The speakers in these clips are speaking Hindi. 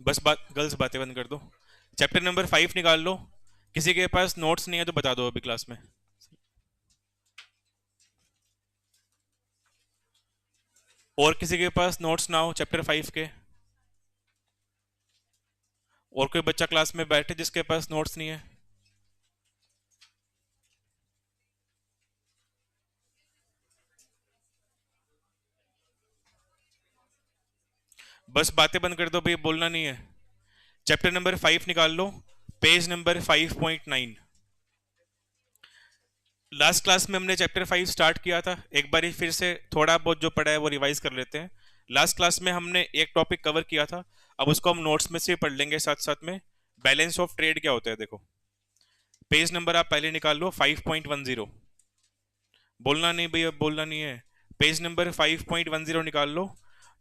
बस बात, गर्ल्स बातें बंद कर दो। चैप्टर नंबर 5 निकाल लो। किसी के पास नोट्स नहीं है तो बता दो अभी क्लास में। और किसी के पास नोट्स ना हो चैप्टर 5 के? और कोई बच्चा क्लास में बैठे जिसके पास नोट्स नहीं है? बस बातें बंद कर दो भाई, बोलना नहीं है। चैप्टर नंबर 5 निकाल लो, पेज नंबर 5.9। लास्ट क्लास में हमने चैप्टर 5 स्टार्ट किया था, एक बार फिर से थोड़ा बहुत जो पढ़ा है वो रिवाइज कर लेते हैं। लास्ट क्लास में हमने एक टॉपिक कवर किया था, अब उसको हम नोट्स में से पढ़ लेंगे साथ साथ में। बैलेंस ऑफ ट्रेड क्या होता है देखो। पेज नंबर आप पहले निकाल लो, 5.10। बोलना नहीं भैया, बोलना नहीं है। पेज नंबर 5.10 निकाल लो।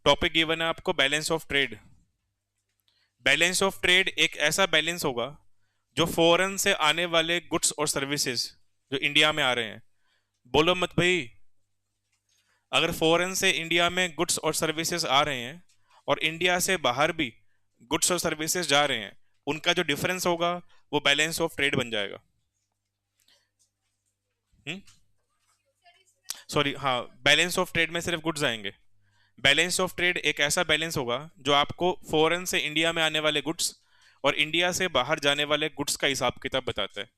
टॉपिक गिवन है आपको balance of trade. Balance of trade एक ऐसा बैलेंस होगा जो फॉरेन से आने वाले गुड्स और सर्विसेज जो इंडिया में आ रहे हैं। बोलो मत भाई। अगर फॉरेन से इंडिया में गुड्स और सर्विसेज आ रहे हैं और इंडिया से बाहर भी गुड्स और सर्विसेज जा रहे हैं, उनका जो डिफरेंस होगा वो बैलेंस ऑफ ट्रेड बन जाएगा। सॉरी, हाँ, बैलेंस ऑफ ट्रेड में सिर्फ गुड्स आएंगे। बैलेंस ऑफ ट्रेड एक ऐसा बैलेंस होगा जो आपको फॉरेन से इंडिया में आने वाले गुड्स और इंडिया से बाहर जाने वाले गुड्स का हिसाब किताब बताता है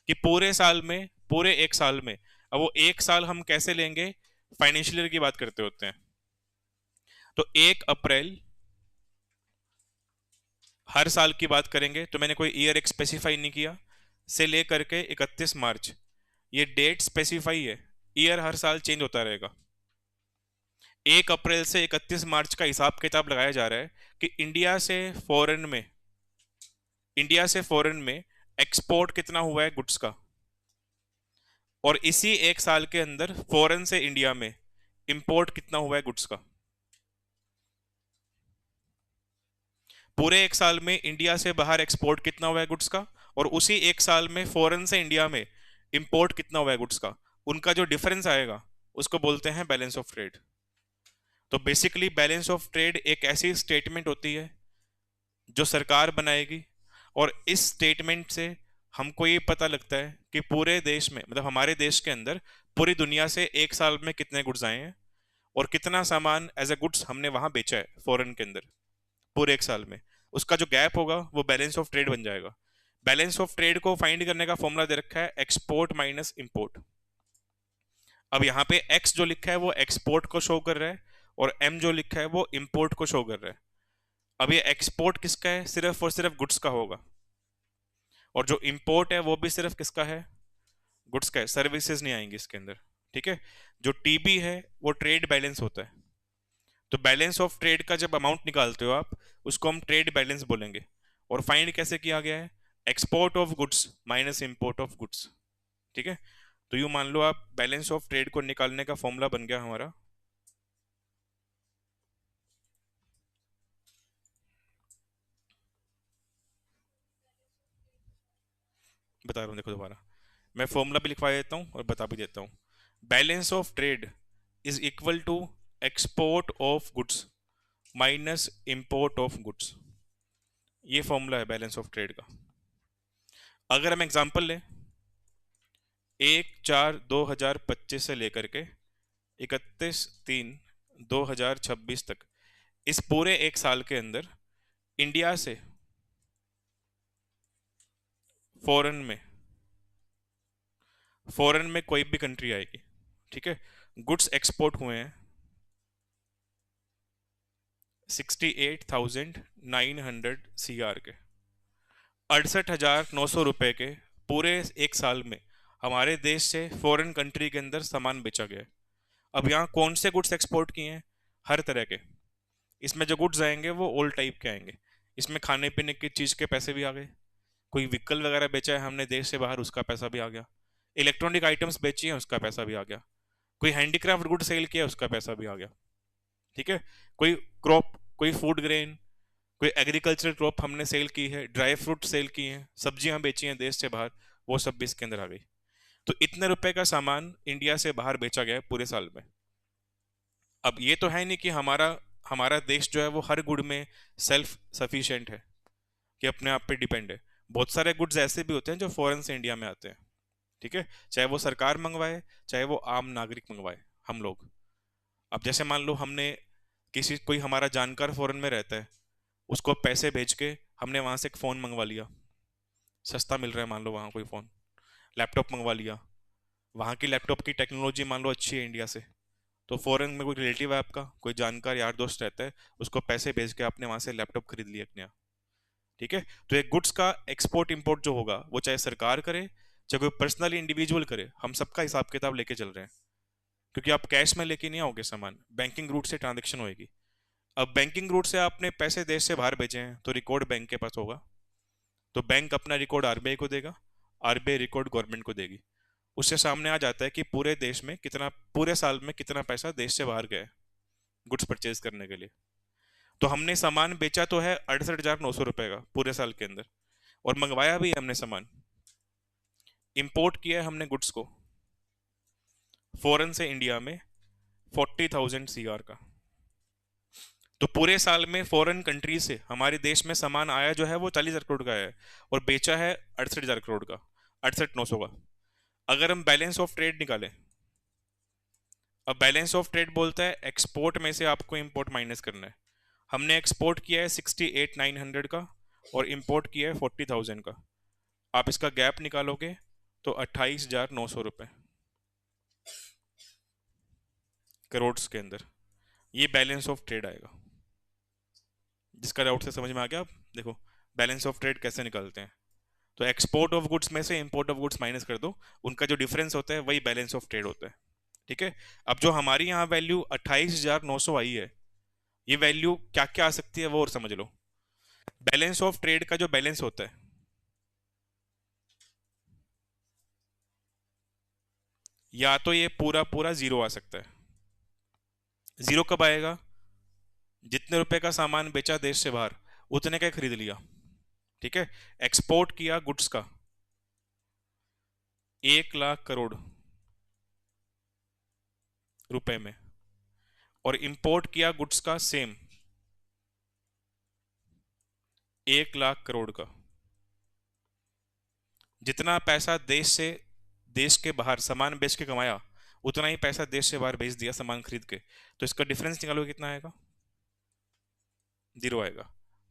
कि पूरे साल में, पूरे एक साल में। अब वो एक साल हम कैसे लेंगे, फाइनेंशियल ईयर की बात करते होते हैं। तो 1 अप्रैल हर साल की बात करेंगे, तो मैंने कोई ईयर एक स्पेसिफाई नहीं किया, से लेकर के 31 मार्च, ये डेट स्पेसिफाई है। ईयर हर साल चेंज होता रहेगा। 1 अप्रैल से 31 मार्च का हिसाब किताब लगाया जा रहा है कि इंडिया से फॉरेन में एक्सपोर्ट कितना हुआ है गुड्स का, और इसी एक साल के अंदर फॉरेन से इंडिया में इंपोर्ट कितना हुआ है गुड्स का। पूरे एक साल में इंडिया से बाहर एक्सपोर्ट कितना हुआ है गुड्स का, और उसी एक साल में फॉरेन से इंडिया में इंपोर्ट कितना हुआ है गुड्स का, उनका जो डिफरेंस आएगा उसको बोलते हैं बैलेंस ऑफ ट्रेड। तो बेसिकली बैलेंस ऑफ ट्रेड एक ऐसी स्टेटमेंट होती है जो सरकार बनाएगी, और इस स्टेटमेंट से हमको ये पता लगता है कि पूरे देश में, मतलब हमारे देश के अंदर, पूरी दुनिया से एक साल में कितने गुड्स आए हैं और कितना सामान एज ए गुड्स हमने वहां बेचा है फॉरेन के अंदर पूरे एक साल में। उसका जो गैप होगा वो बैलेंस ऑफ ट्रेड बन जाएगा। बैलेंस ऑफ ट्रेड को फाइंड करने का फॉर्मूला दे रखा है एक्सपोर्ट माइनस इंपोर्ट। अब यहाँ पे एक्स जो लिखा है वो एक्सपोर्ट को शो कर रहा है, और एम जो लिखा है वो इंपोर्ट को शो कर रहा है। अब ये एक्सपोर्ट किसका है, सिर्फ और सिर्फ गुड्स का होगा, और जो इंपोर्ट है वो भी सिर्फ किसका है, गुड्स का है, सर्विसेज नहीं आएंगी इसके अंदर। ठीक है। जो टीबी है वो ट्रेड बैलेंस होता है। तो बैलेंस ऑफ ट्रेड का जब अमाउंट निकालते हो आप, उसको हम ट्रेड बैलेंस बोलेंगे। और फाइंड कैसे किया गया है, export of goods minus import of goods. ठीक है। तो यूं मान लो आप बैलेंस ऑफ ट्रेड को निकालने का फॉर्मूला बन गया हमारा, बता रहा हूं देखो दोबारा, मैं फॉर्मूला भी लिखवा देता हूं और बता भी देता हूं। Balance of trade is equal to export of goods minus import of goods. ये फॉर्मूला है बैलेंस ऑफ ट्रेड का। अगर हम एग्जांपल लें, 1/4/2025 से लेकर के 31/3/2026 तक, इस पूरे एक साल के अंदर इंडिया से फॉरेन में, कोई भी कंट्री आएगी, ठीक है, गुड्स एक्सपोर्ट हुए हैं 68,900 CR के, 68,900 रुपए के पूरे एक साल में हमारे देश से फॉरेन कंट्री के अंदर सामान बेचा गया है। अब यहाँ कौन से गुड्स एक्सपोर्ट किए हैं, हर तरह के। इसमें जो गुड्स आएंगे वो ओल्ड टाइप के आएंगे। इसमें खाने पीने की चीज़ के पैसे भी आ गए, कोई व्हीकल वगैरह बेचा है हमने देश से बाहर, उसका पैसा भी आ गया, इलेक्ट्रॉनिक आइटम्स बेची हैं उसका पैसा भी आ गया, कोई हैंडीक्राफ्ट गुड सेल किया उसका पैसा भी आ गया। ठीक है। कोई क्रॉप, कोई फूड ग्रेन, कोई एग्रीकल्चरल क्रॉप हमने सेल की है, ड्राई फ्रूट सेल किए हैं, सब्जियां बेची हैं देश से बाहर, वो सब भी इसके अंदर आ गई। तो इतने रुपए का सामान इंडिया से बाहर बेचा गया है पूरे साल में। अब ये तो है नहीं कि हमारा देश जो है वो हर गुड में सेल्फ सफिशिएंट है, कि अपने आप पे डिपेंड है। बहुत सारे गुड्स ऐसे भी होते हैं जो फॉरेन से इंडिया में आते हैं, ठीक है, चाहे वो सरकार मंगवाए चाहे वो आम नागरिक मंगवाए, हम लोग। अब जैसे मान लो हमने किसी, कोई हमारा जानकार फॉरेन में रहता है, उसको पैसे भेज के हमने वहां से एक फोन मंगवा लिया, सस्ता मिल रहा है मान लो वहां कोई फोन, लैपटॉप मंगवा लिया, वहां की लैपटॉप की टेक्नोलॉजी मान लो अच्छी है इंडिया से, तो फॉरेन में कोई रिलेटिव है आपका, कोई जानकार यार दोस्त रहता है, उसको पैसे भेज के आपने वहां से लैपटॉप खरीद लिया एक नया, ठीक है। तो एक गुड्स का एक्सपोर्ट इंपोर्ट जो होगा वो चाहे सरकार करे चाहे कोई पर्सनल इंडिविजुअल करे, हम सबका हिसाब किताब लेके चल रहे हैं, क्योंकि आप कैश में लेके नहीं आओगे सामान, बैंकिंग रूट से ट्रांजेक्शन होएगी। अब बैंकिंग रूट से आपने पैसे देश से बाहर भेजे हैं तो रिकॉर्ड बैंक के पास होगा, तो बैंक अपना रिकॉर्ड आरबीआई को देगा, आरबीआई रिकॉर्ड गवर्नमेंट को देगी, उससे सामने आ जाता है कि पूरे देश में कितना, पूरे साल में कितना पैसा देश से बाहर गया है गुड्स परचेज करने के लिए। तो हमने सामान बेचा तो है 68,900 रुपए का पूरे साल के अंदर, और मंगवाया भी है हमने सामान, इंपोर्ट किया है हमने गुड्स को फॉरेन से इंडिया में 40,000 सीआर का। तो पूरे साल में फॉरेन कंट्री से हमारे देश में सामान आया जो है वो 40,000 करोड़ का है, और बेचा है 68,000 करोड़ का, 68,900 का। अगर हम बैलेंस ऑफ ट्रेड निकालें, अब बैलेंस ऑफ ट्रेड बोलता है एक्सपोर्ट में से आपको इंपोर्ट माइनस करना है, हमने एक्सपोर्ट किया है 68,900 का और इंपोर्ट किया है 40,000 का, आप इसका गैप निकालोगे तो 28,900 रुपए करोड़ के अंदर, ये बैलेंस ऑफ ट्रेड आएगा। जिसका डाउट से समझ में आ गया? आप देखो बैलेंस ऑफ ट्रेड कैसे निकालते हैं, तो एक्सपोर्ट ऑफ गुड्स में से इंपोर्ट ऑफ गुड्स माइनस कर दो, उनका जो डिफरेंस होता है वही बैलेंस ऑफ ट्रेड होता है, ठीक है। अब जो हमारी यहाँ वैल्यू 28,900 आई है, ये वैल्यू क्या क्या आ सकती है वो और समझ लो। बैलेंस ऑफ ट्रेड का जो बैलेंस होता है, या तो ये पूरा पूरा जीरो आ सकता है। जीरो कब आएगा? जितने रुपए का सामान बेचा देश से बाहर उतने का खरीद लिया, ठीक है। एक्सपोर्ट किया गुड्स का 1,00,000 करोड़ रुपए में, और इंपोर्ट किया गुड्स का सेम 1,00,000 करोड़ का। जितना पैसा देश से, देश के बाहर सामान बेच के कमाया, उतना ही पैसा देश से बाहर भेज दिया सामान खरीद के, तो इसका डिफरेंस निकालो कितना आएगा? जीरो आएगा।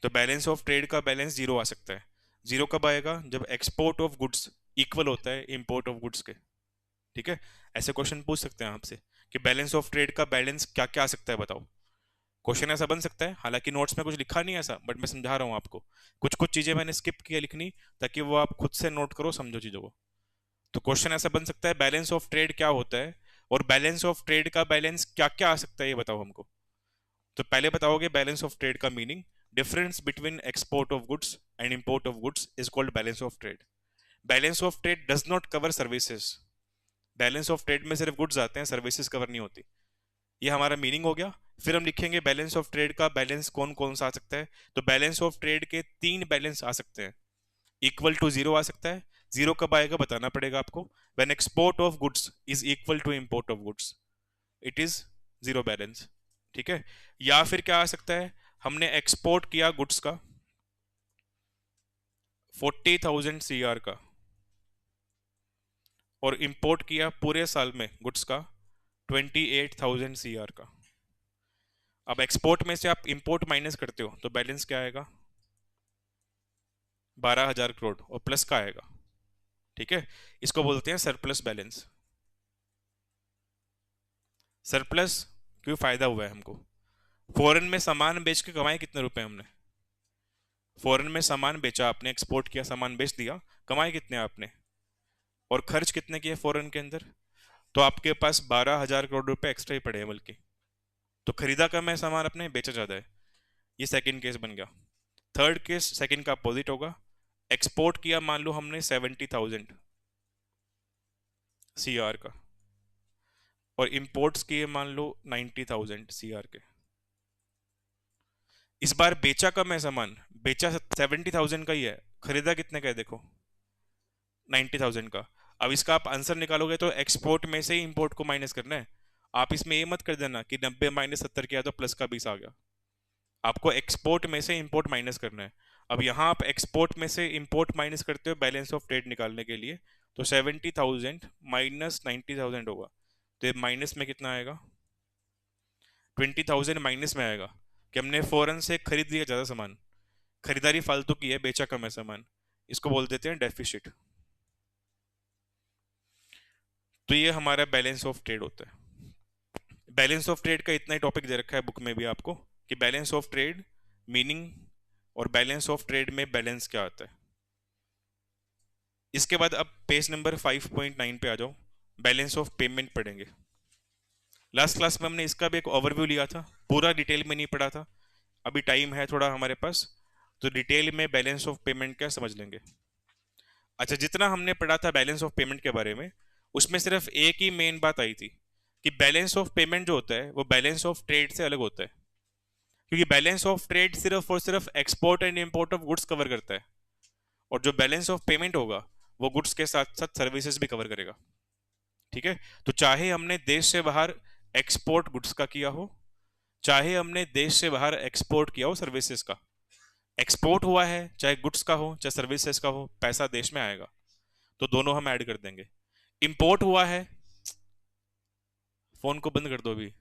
तो बैलेंस ऑफ ट्रेड का बैलेंस जीरो आ सकता है। जीरो कब आएगा? जब एक्सपोर्ट ऑफ गुड्स इक्वल होता है इंपोर्ट ऑफ गुड्स के, ठीक है। ऐसे क्वेश्चन पूछ सकते हैं आपसे कि बैलेंस ऑफ ट्रेड का बैलेंस क्या क्या आ सकता है बताओ। क्वेश्चन ऐसा बन सकता है, हालांकि नोट्स में कुछ लिखा नहीं है ऐसा, बट मैं समझा रहा हूँ आपको, कुछ कुछ चीजें मैंने स्किप किया लिखनी, ताकि वो आप खुद से नोट करो, समझो चीजों को। तो क्वेश्चन ऐसा बन सकता है बैलेंस ऑफ ट्रेड क्या होता है, और बैलेंस ऑफ ट्रेड का बैलेंस क्या क्या आ सकता है ये बताओ हमको। तो पहले बताओगे बैलेंस ऑफ ट्रेड का meaning, difference between export of goods and import of goods is called balance of trade. Balance of trade does not cover services. Balance of trade में सिर्फ गुड्स आते हैं, सर्विसेज कवर नहीं होती। ये हमारा मीनिंग हो गया। फिर हम लिखेंगे बैलेंस ऑफ ट्रेड का बैलेंस कौन कौन सा आ सकता है। तो बैलेंस ऑफ ट्रेड के 3 बैलेंस आ सकते हैं। इक्वल टू जीरो आ सकता है। जीरो कब आएगा बताना पड़ेगा आपको। When export of goods is equal to import of goods, it is zero balance, ठीक है। या फिर क्या आ सकता है, हमने एक्सपोर्ट किया गुड्स का 40,000 सीआर का, और इंपोर्ट किया पूरे साल में गुड्स का 28,000 सीआर का। अब एक्सपोर्ट में से आप इंपोर्ट माइनस करते हो तो बैलेंस क्या आएगा? 12,000 करोड़, और प्लस का आएगा, ठीक है। इसको बोलते हैं सरप्लस बैलेंस। सरप्लस क्यों फायदा हुआ है हमको? फॉरेन में सामान बेच के कमाए कितने रुपए हमने? फॉरेन में सामान बेचा आपने, एक्सपोर्ट किया, सामान बेच दिया, कमाए कितने आपने, और खर्च कितने किए फॉरेन के अंदर? तो आपके पास 12,000 करोड़ रुपए एक्स्ट्रा ही पड़े हैं बल्कि। तो खरीदा कम है सामान अपने, बेचा ज्यादा है। ये सेकंड केस बन गया। थर्ड केस सेकंड का अपोजिट होगा। एक्सपोर्ट किया मान लो हमने 70,000 सीआर का, और इंपोर्ट्स किए मान लो 90,000 सीआर के। इस बार बेचा कम है सामान, बेचा 70,000 का ही है, खरीदा कितने का है देखो, 90,000 का। अब इसका आप आंसर निकालोगे तो एक्सपोर्ट में से ही इंपोर्ट को माइनस करना है। आप इसमें ये मत कर देना कि 90 - 70 किया तो प्लस का 20 आ गया। आपको एक्सपोर्ट में से इंपोर्ट माइनस करना है। अब यहाँ आप एक्सपोर्ट में से इंपोर्ट माइनस करते हो बैलेंस ऑफ ट्रेड निकालने के लिए, तो 70,000 माइनस 90,000 होगा। तो ये माइनस में कितना आएगा? 20,000 माइनस में आएगा कि हमने फौरन से खरीद लिया ज्यादा सामान, खरीदारी फालतू की है, बेचा कम है सामान, इसको बोल देते हैं डेफिसिट। तो ये हमारा बैलेंस ऑफ ट्रेड होता है। बैलेंस ऑफ ट्रेड का इतना ही टॉपिक दे रखा है बुक में भी आपको कि बैलेंस ऑफ ट्रेड मीनिंग और बैलेंस ऑफ ट्रेड में बैलेंस क्या आता है। इसके बाद अब पेज नंबर 5.9 पे आ जाओ, बैलेंस ऑफ पेमेंट पढ़ेंगे। लास्ट क्लास में हमने इसका भी एक ओवरव्यू लिया था, पूरा डिटेल में नहीं पढ़ा था। अभी टाइम है थोड़ा हमारे पास, तो डिटेल में बैलेंस ऑफ पेमेंट क्या समझ लेंगे। अच्छा, जितना हमने पढ़ा था बैलेंस ऑफ पेमेंट के बारे में, उसमें सिर्फ एक ही मेन बात आई थी कि बैलेंस ऑफ पेमेंट जो होता है वो बैलेंस ऑफ ट्रेड से अलग होता है, क्योंकि बैलेंस ऑफ ट्रेड सिर्फ और सिर्फ export and import of goods cover करता है, और जो बैलेंस ऑफ पेमेंट होगा वो गुड्स के साथ साथ सर्विसेज भी कवर करेगा। ठीक है, तो चाहे हमने देश से बाहर एक्सपोर्ट गुड्स का किया हो, चाहे हमने देश से बाहर एक्सपोर्ट किया हो सर्विसेज का, एक्सपोर्ट हुआ है चाहे गुड्स का हो चाहे सर्विसेज का हो, पैसा देश में आएगा, तो दोनों हम ऐड कर देंगे। इंपोर्ट हुआ है, फोन को बंद कर दो अभी,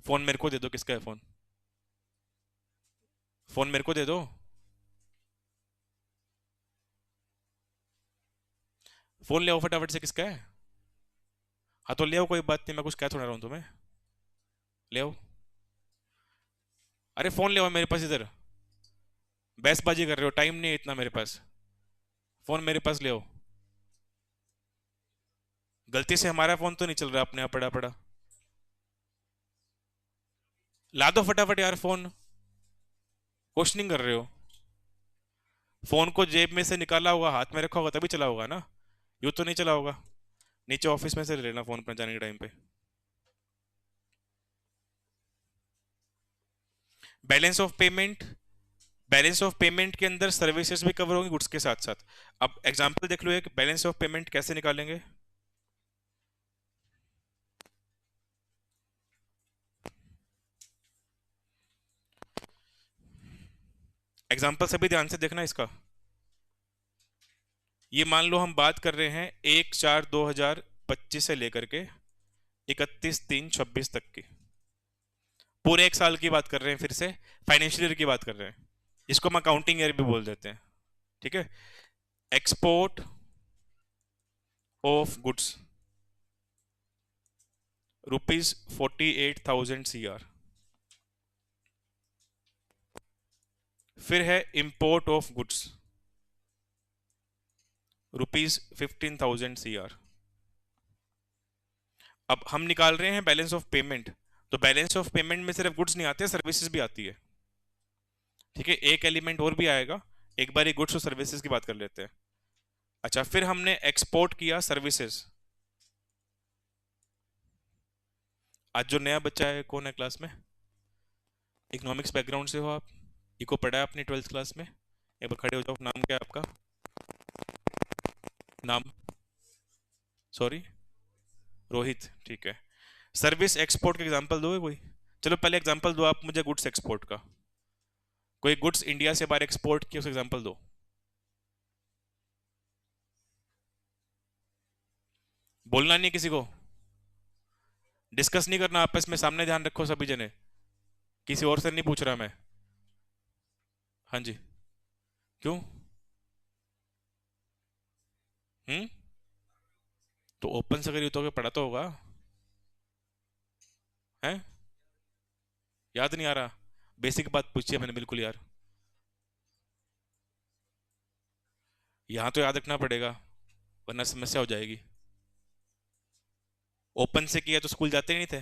फोन मेरे को दे दो, किसका है फोन? फोन मेरे को दे दो, फोन ले आओ फटाफट से, किसका है? हाँ तो ले आओ, कोई बात नहीं, मैं कुछ कह थोड़ा रहा हूँ तुम्हें, ले आओ। अरे फोन ले आओ मेरे पास इधर, बहसबाजी कर रहे हो, टाइम नहीं है इतना मेरे पास, फोन मेरे पास ले आओ। गलती से हमारा फोन तो नहीं चल रहा अपने आप पड़ा पड़ा, ला दो फटाफट यार फोन, क्वेश्चनिंग कर रहे हो। फोन को जेब में से निकाला होगा, हाथ में रखा होगा तभी चला होगा ना, यूं तो नहीं चला होगा। नीचे ऑफिस में से ले लेना फोन पर जाने के टाइम पे। Balance of payment, balance of payment के अंदर सर्विसेज भी कवर होंगी गुड्स के साथ साथ। अब एग्जांपल देख लो, एक बैलेंस ऑफ पेमेंट कैसे निकालेंगे। एग्जांपल सभी ध्यान से देखना इसका। ये मान लो हम बात कर रहे हैं 1/4/2025 से लेकर के 31/3/26 तक की, पूरे एक साल की बात कर रहे हैं, फिर से फाइनेंशियल ईयर की बात कर रहे हैं, इसको हम अकाउंटिंग ईयर भी बोल देते हैं। ठीक है, एक्सपोर्ट ऑफ गुड्स ₹48,000 CR। फिर है इंपोर्ट ऑफ गुड्स ₹15,000 CR। अब हम निकाल रहे हैं बैलेंस ऑफ पेमेंट, तो बैलेंस ऑफ पेमेंट में सिर्फ गुड्स नहीं आते, सर्विसेज भी आती है। ठीक है, एक एलिमेंट और भी आएगा, एक बार ये गुड्स और सर्विसेज की बात कर लेते हैं। अच्छा, फिर हमने एक्सपोर्ट किया सर्विसेज। आज जो नया बच्चा है, कौन है क्लास में, इकोनॉमिक्स बैकग्राउंड से हो आप, इको पढ़ा है अपनी 12th क्लास में? एक बार खड़े हो जाओ, नाम क्या है आपका? नाम? सॉरी, रोहित, ठीक है। सर्विस एक्सपोर्ट का एग्जांपल दोगे कोई? चलो पहले एग्जांपल दो आप मुझे गुड्स एक्सपोर्ट का, कोई गुड्स इंडिया से बाहर एक्सपोर्ट किया, उसका एग्जांपल दो। बोलना नहीं किसी को, डिस्कस नहीं करना आपस में, सामने ध्यान रखो सभी जने, किसी और से नहीं पूछ रहा मैं। हाँ जी, क्यों? हम्म, तो ओपन से करिए तो पढ़ा तो होगा, है? याद नहीं आ रहा? बेसिक बात पूछी है मैंने, बिल्कुल यार, यहाँ तो याद रखना पड़ेगा वरना समस्या हो जाएगी। ओपन से किया तो स्कूल जाते नहीं थे,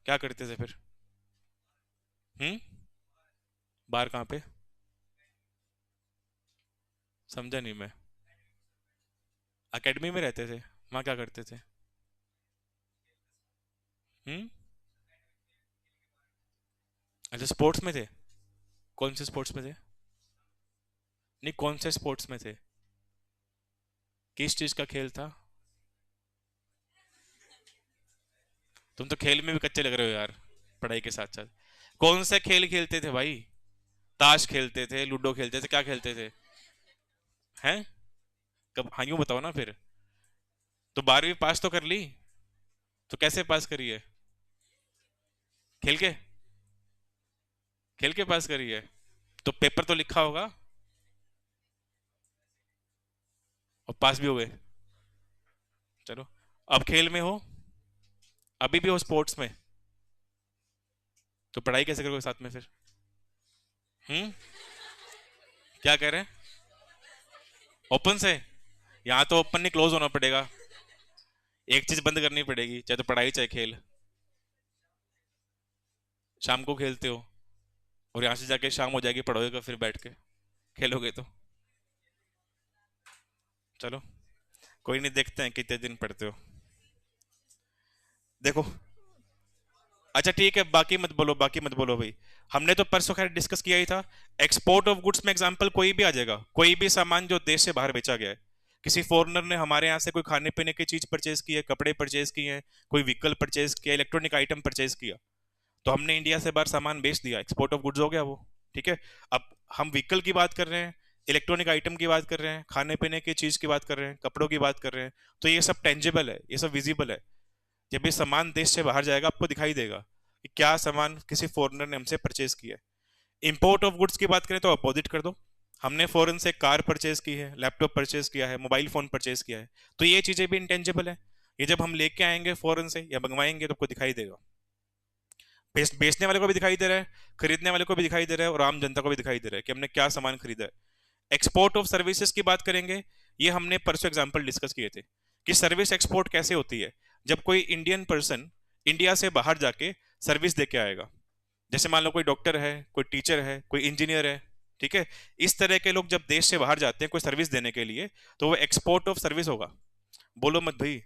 क्या करते थे फिर? हम्म, बाहर कहाँ पे? समझा नहीं मैं। एकेडमी में रहते थे, वहाँ क्या करते थे? हम्म, अच्छा स्पोर्ट्स में थे, कौन से स्पोर्ट्स में थे? नहीं, कौन से स्पोर्ट्स में थे, किस चीज का खेल था? तुम तो खेल में भी कच्चे लग रहे हो यार, पढ़ाई के साथ साथ। कौन सा खेल खेलते थे भाई? ताश खेलते थे, लूडो खेलते थे, क्या खेलते थे? हैं? कब? हाँ यूं बताओ ना फिर। तो 12वीं पास तो कर ली, तो कैसे पास करी है? खेल के? खेल के पास करी है? तो पेपर तो लिखा होगा और पास भी हो गए। चलो, अब खेल में हो, अभी भी हो स्पोर्ट्स में, तो पढ़ाई कैसे करोगे साथ में फिर? हम्म? क्या कह रहे हैं? ओपन से? यहाँ तो ओपन नहीं, क्लोज होना पड़ेगा। एक चीज बंद करनी पड़ेगी, चाहे तो पढ़ाई चाहे खेल। शाम को खेलते हो और यहाँ से जाके शाम हो जाएगी, पढ़ोगे फिर बैठ के खेलोगे तो? चलो, कोई नहीं, देखते हैं कितने दिन पढ़ते हो। देखो, अच्छा ठीक है, बाकी मत बोलो, बाकी मत बोलो भाई। हमने तो परसों खैर डिस्कस किया ही था। एक्सपोर्ट ऑफ गुड्स में एग्जांपल कोई भी आ जाएगा, कोई भी सामान जो देश से बाहर बेचा गया है। किसी फॉरेनर ने हमारे यहाँ से कोई खाने पीने की चीज परचेज की है, कपड़े परचेज किए हैं, कोई व्हीकल परचेज किया, इलेक्ट्रॉनिक आइटम परचेज किया, तो हमने इंडिया से बाहर सामान बेच दिया, एक्सपोर्ट ऑफ गुड्स हो गया वो। ठीक है। अब हम व्हीकल की बात कर रहे हैं, इलेक्ट्रॉनिक आइटम की बात कर रहे हैं, खाने पीने की चीज की बात कर रहे हैं, कपड़ों की बात कर रहे हैं, तो ये सब टेंजिबल है, ये सब विजिबल है। जब ये सामान देश से बाहर जाएगा आपको दिखाई देगा कि क्या सामान किसी फॉरेनर ने हमसे परचेज किया है। इंपोर्ट ऑफ गुड्स की बात करें तो अपोजिट कर दो, हमने फॉरेन से कार परचेज की है, लैपटॉप परचेज किया है, मोबाइल फोन परचेज किया है, तो ये चीजें भी इंटेंजिबल है। ये जब हम लेके आएंगे फॉरेन से या मंगवाएंगे तो आपको दिखाई देगा। बेचने वाले को भी दिखाई दे रहा है, खरीदने वाले को भी दिखाई दे रहा है, और आम जनता को भी दिखाई दे रहा है कि हमने क्या सामान खरीदा है। एक्सपोर्ट ऑफ सर्विसेज की बात करेंगे, ये हमने परसों एग्जांपल डिस्कस किए थे कि सर्विस एक्सपोर्ट कैसे होती है। जब कोई इंडियन पर्सन इंडिया से बाहर जाके सर्विस दे के आएगा, जैसे मान लो कोई डॉक्टर है, कोई टीचर है, कोई इंजीनियर है, ठीक है, इस तरह के लोग जब देश से बाहर जाते हैं कोई सर्विस देने के लिए, तो वो एक्सपोर्ट ऑफ सर्विस होगा। बोलो मत भाई।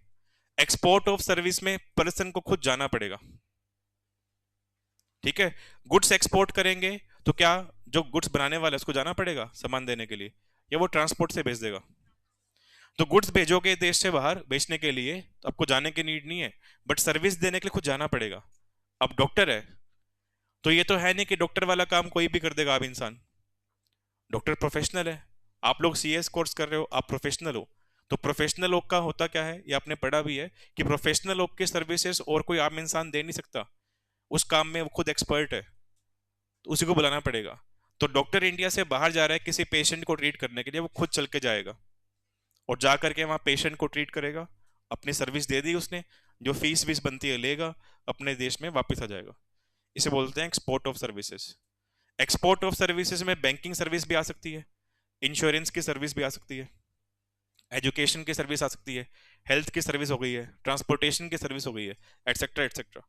एक्सपोर्ट ऑफ सर्विस में पर्सन को खुद जाना पड़ेगा। ठीक है। गुड्स एक्सपोर्ट करेंगे तो क्या जो गुड्स बनाने वाला है उसको जाना पड़ेगा सामान देने के लिए, या वो ट्रांसपोर्ट से भेज देगा? तो गुड्स भेजोगे देश से बाहर बेचने के लिए तो आपको जाने की नीड नहीं है, बट सर्विस देने के लिए खुद जाना पड़ेगा। अब डॉक्टर है, तो ये तो है नहीं कि डॉक्टर वाला काम कोई भी कर देगा। आप इंसान, डॉक्टर प्रोफेशनल है। आप लोग सीएस कोर्स कर रहे हो, आप प्रोफेशनल हो। तो प्रोफेशनल लोग का होता क्या है, ये आपने पढ़ा भी है कि प्रोफेशनल लोग की सर्विसेज और कोई आम इंसान दे नहीं सकता। उस काम में वो खुद एक्सपर्ट है, तो उसी को बुलाना पड़ेगा। तो डॉक्टर इंडिया से बाहर जा रहा है किसी पेशेंट को ट्रीट करने के लिए, वो खुद चल के जाएगा और जा करके वहां पेशेंट को ट्रीट करेगा। अपनी सर्विस दे दी उसने, जो फीस वीस बनती है लेगा, अपने देश में वापस आ जाएगा। इसे बोलते हैं export of services. Export of services में बैंकिंग सर्विस भी आ सकती है, इंश्योरेंस की सर्विस भी आ सकती है, एजुकेशन की सर्विस आ सकती है, हेल्थ की सर्विस हो गई है, ट्रांसपोर्टेशन की सर्विस हो गई है, एटसेट्रा एटसेट्रा।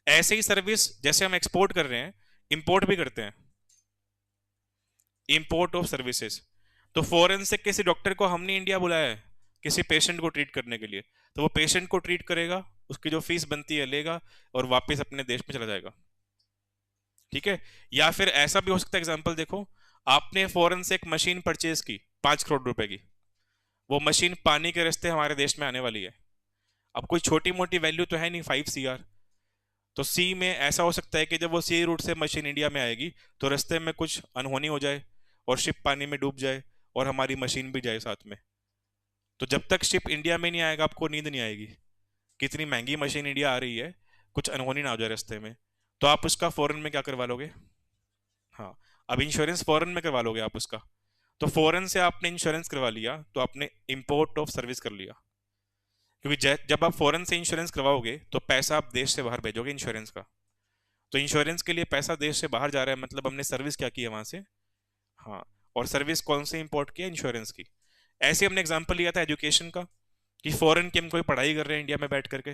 ऐसे ही सर्विस जैसे हम एक्सपोर्ट कर रहे हैं, इंपोर्ट भी करते हैं। इंपोर्ट ऑफ सर्विसेज, तो फॉरेन से किसी डॉक्टर को हमने इंडिया बुलाया है किसी पेशेंट को ट्रीट करने के लिए, तो वो पेशेंट को ट्रीट करेगा, उसकी जो फीस बनती है लेगा और वापस अपने देश में चला जाएगा। ठीक है। या फिर ऐसा भी हो सकता है, एग्जांपल देखो, आपने फॉरेन से एक मशीन परचेज की 5 करोड़ रुपए की, वो मशीन पानी के रास्ते हमारे देश में आने वाली है। अब कोई छोटी मोटी वैल्यू तो है नहीं, 5 CR। तो सी में ऐसा हो सकता है कि जब वो सी रूट से मशीन इंडिया में आएगी तो रास्ते में कुछ अनहोनी हो जाए और शिप पानी में डूब जाए और हमारी मशीन भी जाए साथ में। तो जब तक शिप इंडिया में नहीं आएगा आपको नींद नहीं आएगी, कितनी महंगी मशीन इंडिया आ रही है, कुछ अनहोनी ना हो जाए रास्ते में। तो आप उसका फॉरेन में क्या करवा लोगे? हाँ, अब इंश्योरेंस फॉरेन में करवा लोगे आप उसका। तो फॉरेन से आपने इंश्योरेंस करवा लिया तो आपने इंपोर्ट ऑफ सर्विस कर लिया, क्योंकि जब आप फॉरेन से इंश्योरेंस करवाओगे तो पैसा आप देश से बाहर भेजोगे इंश्योरेंस का। तो इंश्योरेंस के लिए पैसा देश से बाहर जा रहा है, मतलब हमने सर्विस क्या की है वहां से। हाँ, और सर्विस कौन से इंपोर्ट किया? इंश्योरेंस की। ऐसे हमने एग्जांपल लिया था एजुकेशन का, कि फॉरेन की हम कोई पढ़ाई कर रहे हैं इंडिया में बैठ करके,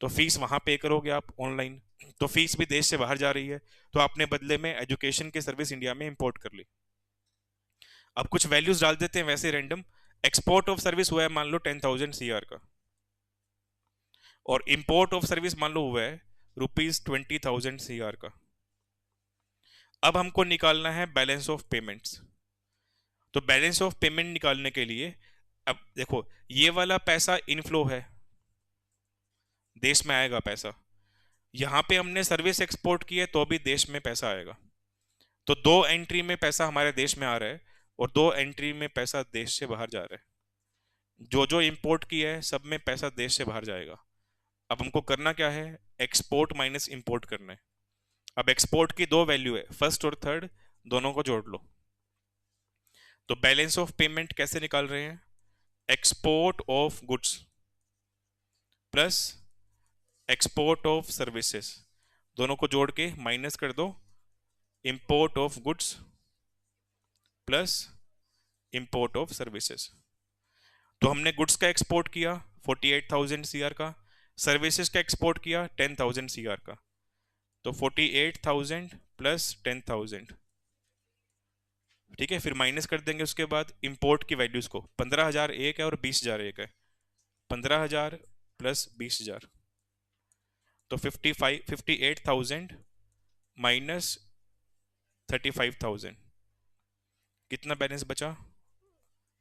तो फीस वहां पे करोगे आप ऑनलाइन, तो फीस भी देश से बाहर जा रही है, तो आपने बदले में एजुकेशन की सर्विस इंडिया में इंपोर्ट कर ली। अब कुछ वैल्यूज डाल देते हैं वैसे रैंडम। एक्सपोर्ट ऑफ सर्विस हुआ है मान लो 10,000 CR का, और इंपोर्ट ऑफ सर्विस मान लो हुआ है ₹20,000 का। अब हमको निकालना है बैलेंस ऑफ पेमेंट्स। तो बैलेंस ऑफ पेमेंट निकालने के लिए, अब देखो, ये वाला पैसा इनफ्लो है, देश में आएगा पैसा, यहां पे हमने सर्विस एक्सपोर्ट की है तो भी देश में पैसा आएगा। तो 2 एंट्री में पैसा हमारे देश में आ रहा है और 2 एंट्री में पैसा देश से बाहर जा रहा है। जो जो इंपोर्ट किया है सब में पैसा देश से बाहर जाएगा। अब हमको करना क्या है, एक्सपोर्ट माइनस इंपोर्ट करना है। अब एक्सपोर्ट की 2 वैल्यू है, फर्स्ट और थर्ड, दोनों को जोड़ लो। तो बैलेंस ऑफ पेमेंट कैसे निकाल रहे हैं, export of goods plus export of services, दोनों को जोड़ के माइनस कर दो, import of goods plus import of services. तो हमने गुड्स का एक्सपोर्ट किया 48,000 सीआर का, सर्विसेज का एक्सपोर्ट किया 10,000 सीआर का। तो 48,000 प्लस 10,000, ठीक है। फिर माइनस कर देंगे उसके बाद इंपोर्ट की वैल्यूज को, 15,000 एक है और 20,000 एक है, 15,000 प्लस 20,000, तो 58,000 माइनस 35,000, कितना बैलेंस बचा,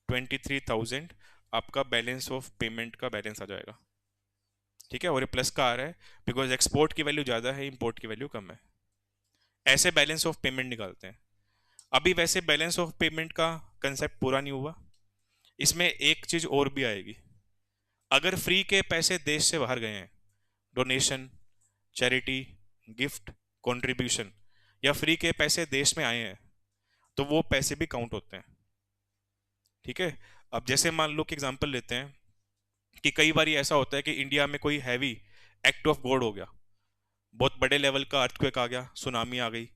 23,000 आपका बैलेंस ऑफ पेमेंट का बैलेंस आ जाएगा। ठीक है, और ये प्लस का आ रहा है बिकॉज एक्सपोर्ट की वैल्यू ज्यादा है, इंपोर्ट की वैल्यू कम है। ऐसे बैलेंस ऑफ पेमेंट निकालते हैं। अभी वैसे बैलेंस ऑफ पेमेंट का कंसेप्ट पूरा नहीं हुआ, इसमें एक चीज और भी आएगी। अगर फ्री के पैसे देश से बाहर गए हैं, डोनेशन, चैरिटी, गिफ्ट, कंट्रीब्यूशन, या फ्री के पैसे देश में आए हैं, तो वो पैसे भी काउंट होते हैं। ठीक है, अब जैसे मान लो कि एग्जांपल लेते हैं कि कई बार ऐसा होता है कि इंडिया में कोई हैवी एक्ट ऑफ गॉड हो गया, बहुत बड़े लेवल का अर्थक्वेक आ गया, सुनामी आ गई,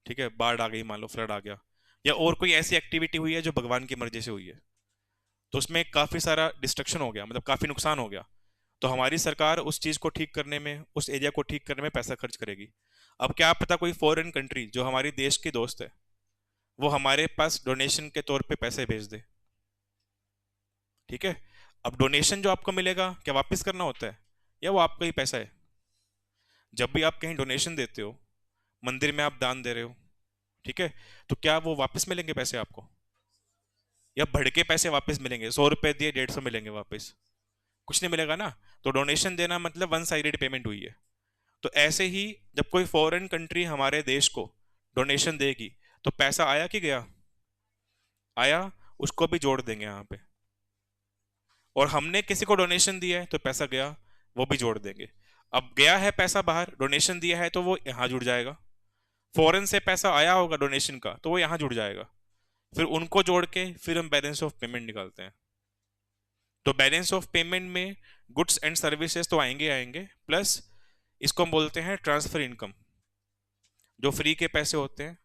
ठीक है, बाढ़ आ गई, मान लो फ्लड आ गया, या और कोई ऐसी एक्टिविटी हुई है जो भगवान की मर्जी से हुई है, तो उसमें काफी सारा डिस्ट्रक्शन हो गया, मतलब काफी नुकसान हो गया। तो हमारी सरकार उस चीज को ठीक करने में, उस एरिया को ठीक करने में पैसा खर्च करेगी। अब क्या पता कोई फॉरेन कंट्री जो हमारी देश की दोस्त है, वो हमारे पास डोनेशन के तौर पे पैसे भेज दे। ठीक है, अब डोनेशन जो आपको मिलेगा क्या वापस करना होता है, या वो आपका ही पैसा है? जब भी आप कहीं डोनेशन देते हो, मंदिर में आप दान दे रहे हो, ठीक है, तो क्या वो वापस मिलेंगे पैसे आपको, या बढ़ के पैसे वापस मिलेंगे, 100 रुपए दिए 150 मिलेंगे वापस? कुछ नहीं मिलेगा ना। तो डोनेशन देना मतलब वन साइडेड पेमेंट हुई है। तो ऐसे ही जब कोई फॉरेन कंट्री हमारे देश को डोनेशन देगी, तो पैसा आया कि गया, आया, उसको भी जोड़ देंगे यहाँ पे। और हमने किसी को डोनेशन दिया है तो पैसा गया, वो भी जोड़ देंगे। अब गया है पैसा बाहर, डोनेशन दिया है तो वो यहाँ जुड़ जाएगा। फॉरेन से पैसा आया होगा डोनेशन का, तो वो यहाँ जुड़ जाएगा। फिर उनको जोड़ के फिर हम बैलेंस ऑफ पेमेंट निकालते हैं। तो बैलेंस ऑफ पेमेंट में गुड्स एंड सर्विसेज तो आएंगे आएंगे, प्लस इसको हम बोलते हैं ट्रांसफर इनकम। जो फ्री के पैसे होते हैं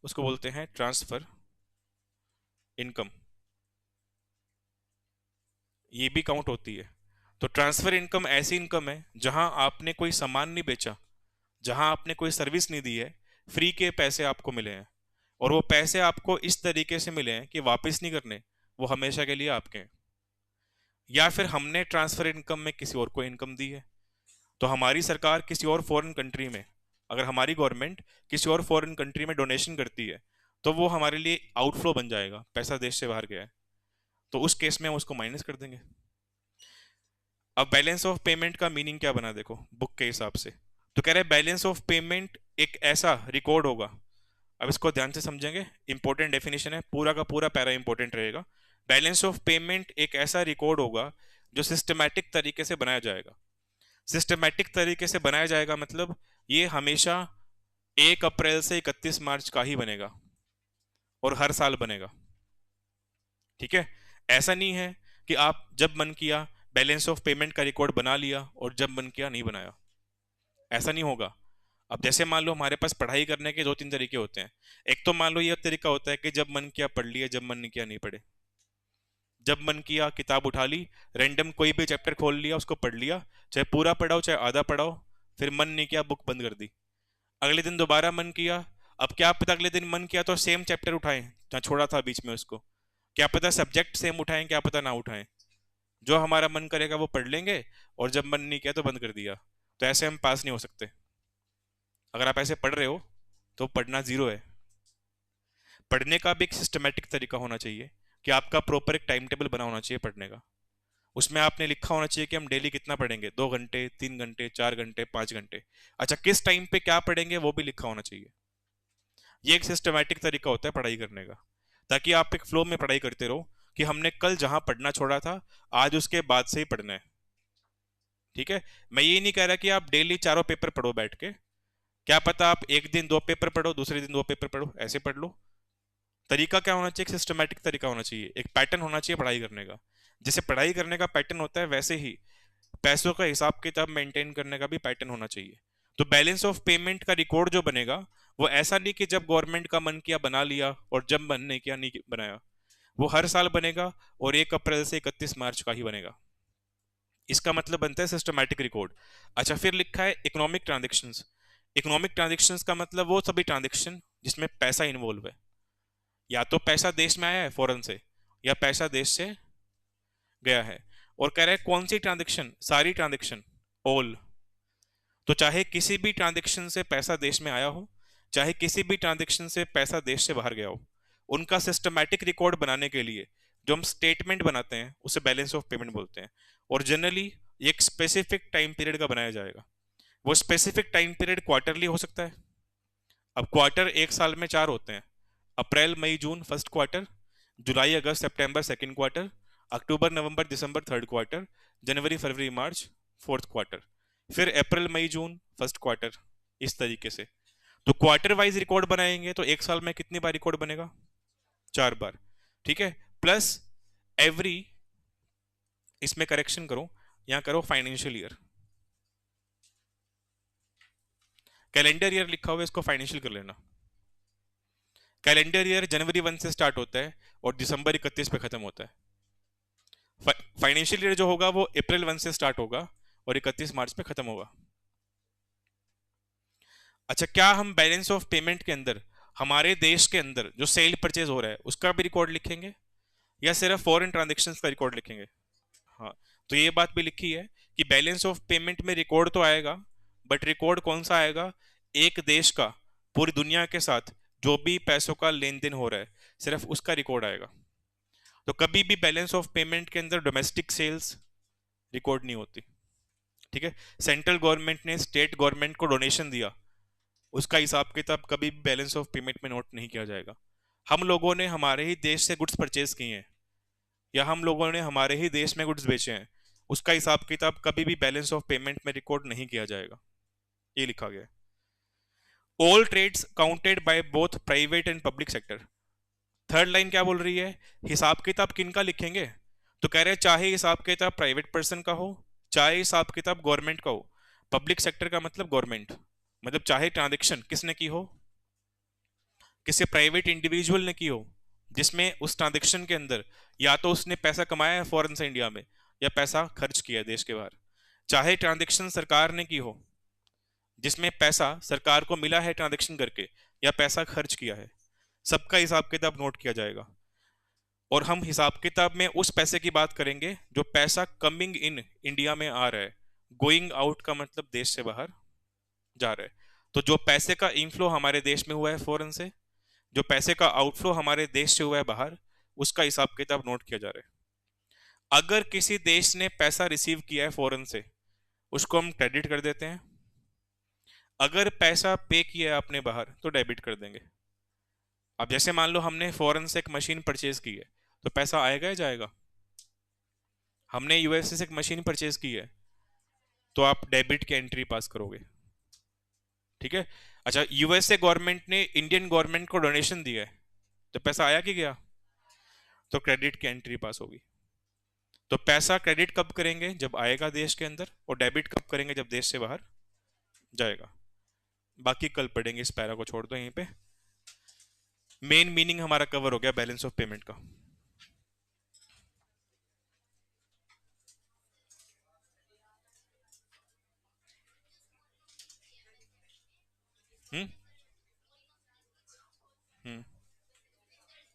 उसको बोलते हैं ट्रांसफर इनकम, ये भी काउंट होती है। तो ट्रांसफर इनकम ऐसी इनकम है जहां आपने कोई सामान नहीं बेचा, जहां आपने कोई सर्विस नहीं दी है, फ्री के पैसे आपको मिले हैं, और वो पैसे आपको इस तरीके से मिले हैं कि वापस नहीं करने, वो हमेशा के लिए आपके हैं। या फिर हमने ट्रांसफर इनकम में किसी और को इनकम दी है, तो हमारी सरकार किसी और फॉरेन कंट्री में, अगर हमारी गवर्नमेंट किसी और फॉरेन कंट्री में डोनेशन करती है, तो वो हमारे लिए आउटफ्लो बन जाएगा, पैसा देश से बाहर गया है, तो उस केस में हम उसको माइनस कर देंगे। अब बैलेंस ऑफ पेमेंट का मीनिंग क्या बना देखो बुक के हिसाब से। तो कह रहे हैं बैलेंस ऑफ पेमेंट एक ऐसा रिकॉर्ड होगा, अब इसको ध्यान से समझेंगे, इंपॉर्टेंट डेफिनेशन है, पूरा का पूरा पैरा इंपॉर्टेंट रहेगा। बैलेंस ऑफ पेमेंट एक ऐसा रिकॉर्ड होगा जो सिस्टमैटिक तरीके से बनाया जाएगा। सिस्टमैटिक तरीके से बनाया जाएगा मतलब ये हमेशा 1 अप्रैल से 31 मार्च का ही बनेगा, और हर साल बनेगा। ठीक है, ऐसा नहीं है कि आप जब मन किया बैलेंस ऑफ पेमेंट का रिकॉर्ड बना लिया और जब मन किया नहीं बनाया, ऐसा नहीं होगा। अब जैसे मान लो हमारे पास पढ़ाई करने के 2-3 तरीके होते हैं। एक तो मान लो ये तरीका होता है कि जब मन किया पढ़ लिया, जब मन नहीं किया नहीं पढ़े। जब मन किया किताब उठा ली, रैंडम कोई भी चैप्टर खोल लिया, उसको पढ़ लिया, चाहे पूरा पढ़ाओ चाहे आधा पढ़ाओ, फिर मन नहीं किया बुक बंद कर दी। अगले दिन दोबारा मन किया, अब क्या पता अगले दिन मन किया तो सेम चैप्टर उठाएं जहाँ छोड़ा था बीच में उसको, क्या पता सब्जेक्ट सेम उठाएं, क्या पता ना उठाएं, जो हमारा मन करेगा वो पढ़ लेंगे, और जब मन नहीं किया तो बंद कर दिया। तो ऐसे हम पास नहीं हो सकते। अगर आप ऐसे पढ़ रहे हो तो पढ़ना जीरो है। पढ़ने का भी एक सिस्टमेटिक तरीका होना चाहिए कि आपका प्रॉपर एक टाइम टेबल बना होना चाहिए पढ़ने का। उसमें आपने लिखा होना चाहिए कि हम डेली कितना पढ़ेंगे, 2 घंटे, 3 घंटे, 4 घंटे, 5 घंटे। अच्छा, किस टाइम पे क्या पढ़ेंगे वो भी लिखा होना चाहिए। ये एक सिस्टमैटिक तरीका होता है पढ़ाई करने का, ताकि आप एक फ्लो में पढ़ाई करते रहो कि हमने कल जहां पढ़ना छोड़ा था आज उसके बाद से ही पढ़ना है। ठीक है, मैं ये नहीं कह रहा कि आप डेली चारों पेपर पढ़ो बैठ के, क्या पता आप एक दिन 2 पेपर पढ़ो, दूसरे दिन 2 पेपर पढ़ो, ऐसे पढ़ लो। तरीका क्या होना चाहिए, एक सिस्टमैटिक तरीका होना चाहिए, एक पैटर्न होना चाहिए पढ़ाई करने का। जैसे पढ़ाई करने का पैटर्न होता है वैसे ही पैसों का हिसाब किताब मेंटेन करने का भी पैटर्न होना चाहिए। तो बैलेंस ऑफ पेमेंट का रिकॉर्ड जो बनेगा वो ऐसा नहीं कि जब गवर्नमेंट का मन किया बना लिया और जब मन नहीं किया नहीं बनाया। वो हर साल बनेगा और 1 अप्रैल से 31 मार्च का ही बनेगा। इसका मतलब बनता है सिस्टमैटिक रिकॉर्ड। अच्छा, फिर लिखा है इकोनॉमिक ट्रांजेक्शन्स। इकोनॉमिक ट्रांजेक्शन्स का मतलब वो सभी ट्रांजेक्शन जिसमें पैसा इन्वॉल्व है, या तो पैसा देश में आया है फॉरेन से या पैसा देश से गया है। और कह रहा है कौन सी ट्रांजेक्शन, सारी ट्रांजेक्शन, ऑल। तो चाहे किसी भी ट्रांजेक्शन से पैसा देश में आया हो, चाहे किसी भी ट्रांजेक्शन से पैसा देश से बाहर गया हो, उनका सिस्टमैटिक रिकॉर्ड बनाने के लिए जो हम स्टेटमेंट बनाते हैं उसे बैलेंस ऑफ पेमेंट बोलते हैं। और जनरली एक स्पेसिफिक टाइम पीरियड का बनाया जाएगा। वो स्पेसिफिक टाइम पीरियड क्वार्टरली हो सकता है। अब क्वार्टर एक साल में 4 होते हैं, अप्रैल मई जून फर्स्ट क्वार्टर, जुलाई अगस्त सितंबर सेकंड क्वार्टर, अक्टूबर नवंबर दिसंबर थर्ड क्वार्टर, जनवरी फरवरी मार्च फोर्थ क्वार्टर, फिर अप्रैल मई जून फर्स्ट क्वार्टर, इस तरीके से। तो क्वार्टर वाइज रिकॉर्ड बनाएंगे तो एक साल में कितनी बार रिकॉर्ड बनेगा, 4 बार। ठीक है, प्लस एवरी, इसमें करेक्शन करो, यहां करो फाइनेंशियल ईयर। कैलेंडर ईयर लिखा हुआ है, इसको फाइनेंशियल कर लेना। कैलेंडर ईयर जनवरी 1 से स्टार्ट होता है और दिसंबर 31 पे खत्म होता है। फाइनेंशियल ईयर जो होगा वो अप्रैल 1 से स्टार्ट होगा और 31 मार्च पे खत्म होगा। अच्छा, क्या हम बैलेंस ऑफ पेमेंट के अंदर हमारे देश के अंदर जो सेल परचेज हो रहा है उसका भी रिकॉर्ड लिखेंगे या सिर्फ फॉरेन ट्रांजेक्शन्स का रिकॉर्ड लिखेंगे? हाँ, तो ये बात भी लिखी है कि बैलेंस ऑफ पेमेंट में रिकॉर्ड तो आएगा, बट रिकॉर्ड कौन सा आएगा, एक देश का पूरी दुनिया के साथ जो भी पैसों का लेन देन हो रहा है सिर्फ उसका रिकॉर्ड आएगा। तो कभी भी बैलेंस ऑफ पेमेंट के अंदर डोमेस्टिक सेल्स रिकॉर्ड नहीं होती। ठीक है, सेंट्रल गवर्नमेंट ने स्टेट गवर्नमेंट को डोनेशन दिया, उसका हिसाब किताब कभी भी बैलेंस ऑफ पेमेंट में नोट नहीं किया जाएगा। हम लोगों ने हमारे ही देश से गुड्स परचेज किए हैं या हम लोगों ने हमारे ही देश में गुड्स बेचे हैं, उसका हिसाब किताब कभी भी बैलेंस ऑफ पेमेंट में रिकॉर्ड नहीं किया जाएगा। ये लिखा गया है। All trades counted by both private and public sector. Third line क्या बोल रही है, हिसाब किताब किनका लिखेंगे? तो कह रहे हैं चाहे हिसाब किताब प्राइवेट पर्सन का हो, चाहे हिसाब किताब गवर्नमेंट का हो। पब्लिक सेक्टर का मतलब गवर्नमेंट, मतलब चाहे ट्रांजेक्शन किसने की हो, किसी प्राइवेट इंडिविजुअल ने की हो, जिसमें उस ट्रांजेक्शन के अंदर या तो उसने पैसा कमाया है फॉरेन से इंडिया में या पैसा खर्च किया है देश के बाहर, चाहे ट्रांजेक्शन सरकार ने की हो, जिसमें पैसा सरकार को मिला है ट्रांजेक्शन करके या पैसा खर्च किया है, सबका हिसाब किताब नोट किया जाएगा। और हम हिसाब किताब में उस पैसे की बात करेंगे जो पैसा कमिंग इन इंडिया में आ रहा है, गोइंग आउट का मतलब देश से बाहर जा रहा है। तो जो पैसे का इनफ्लो हमारे देश में हुआ है फॉरेन से, जो पैसे का आउटफ्लो हमारे देश से हुआ है बाहर, उसका हिसाब किताब नोट किया जा रहा है। अगर किसी देश ने पैसा रिसीव किया है फॉरेन से, उसको हम क्रेडिट कर देते हैं। अगर पैसा पे किया है आपने बाहर तो डेबिट कर देंगे। अब जैसे मान लो हमने फॉरेन से एक मशीन परचेज की है, तो पैसा आएगा या जाएगा? हमने यूएसए से एक मशीन परचेज की है, तो आप डेबिट की एंट्री पास करोगे। ठीक है। अच्छा, यूएसए गवर्नमेंट ने इंडियन गवर्नमेंट को डोनेशन दिया है, तो पैसा आया कि गया? तो क्रेडिट की एंट्री पास होगी। तो पैसा क्रेडिट कब करेंगे, जब आएगा देश के अंदर, और डेबिट कब करेंगे, जब देश से बाहर जाएगा। बाकी कल पढ़ेंगे, इस पैरा को छोड़ दो यहीं पे। मेन मीनिंग हमारा कवर हो गया बैलेंस ऑफ पेमेंट का। हम्म